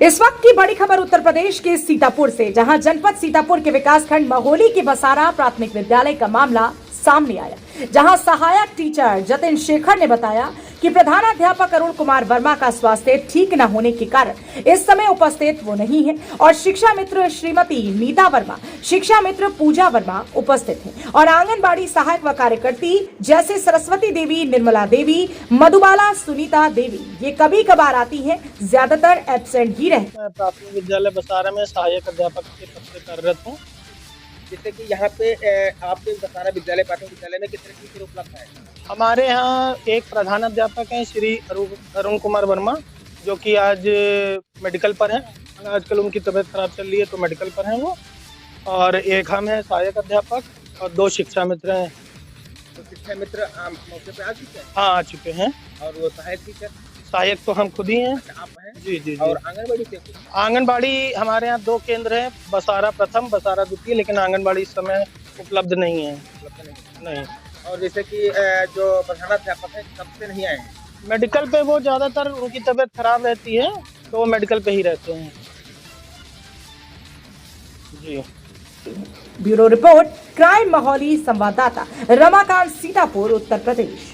इस वक्त की बड़ी खबर उत्तर प्रदेश के सीतापुर से, जहां जनपद सीतापुर के विकासखंड महोली के बसारा प्राथमिक विद्यालय का मामला सामने आया, जहां सहायक टीचर जतिन शेखर ने बताया कि प्रधानाध्यापक अरुण कुमार वर्मा का स्वास्थ्य ठीक न होने के कारण इस समय उपस्थित वो नहीं है और शिक्षा मित्र श्रीमती नीता वर्मा, शिक्षा मित्र पूजा वर्मा उपस्थित हैं और आंगनबाड़ी सहायक व कार्यकर्ती जैसे सरस्वती देवी, निर्मला देवी, मधुबाला, सुनीता देवी ये कभी कभार आती हैं, ज्यादातर एब्सेंट ही रहती। मैं प्राथमिक विद्यालय बसारा में सहायक अध्यापक के पद से कार्यरत हूँ। जैसे कि यहाँ पे आपके बसारा विद्यालय प्राथमिक विद्यालय में कितने टीचर उपलब्ध है? हमारे यहाँ एक प्रधानाध्यापक हैं श्री अरुण कुमार वर्मा, जो कि आज मेडिकल पर हैं। आजकल उनकी तबीयत खराब चल रही है तो मेडिकल पर हैं वो। और एक हम हैं सहायक अध्यापक और 2 शिक्षा मित्र हैं। तो शिक्षा मित्र मौके पे आ चुके हैं? हाँ, आ चुके हैं। और वो सहायक टीचर? सहायक तो हम खुद ही हैं। अच्छा, आप हैं? जी। और आंगनबाड़ी से? आंगनबाड़ी हमारे यहाँ 2 केंद्र हैं, बसारा प्रथम, बसारा द्वितीय, लेकिन आंगनबाड़ी इस समय उपलब्ध नहीं है। उपलब्ध नहीं। और जैसे कि जो प्रधानाध्यापक है कब से नहीं आए हैं? मेडिकल पे वो ज़्यादातर उनकी तबीयत खराब रहती है तो वो मेडिकल पे ही रहते हैं। जी। ब्यूरो रिपोर्ट, क्राइम महोली, संवाददाता रमाकांत, सीतापुर, उत्तर प्रदेश।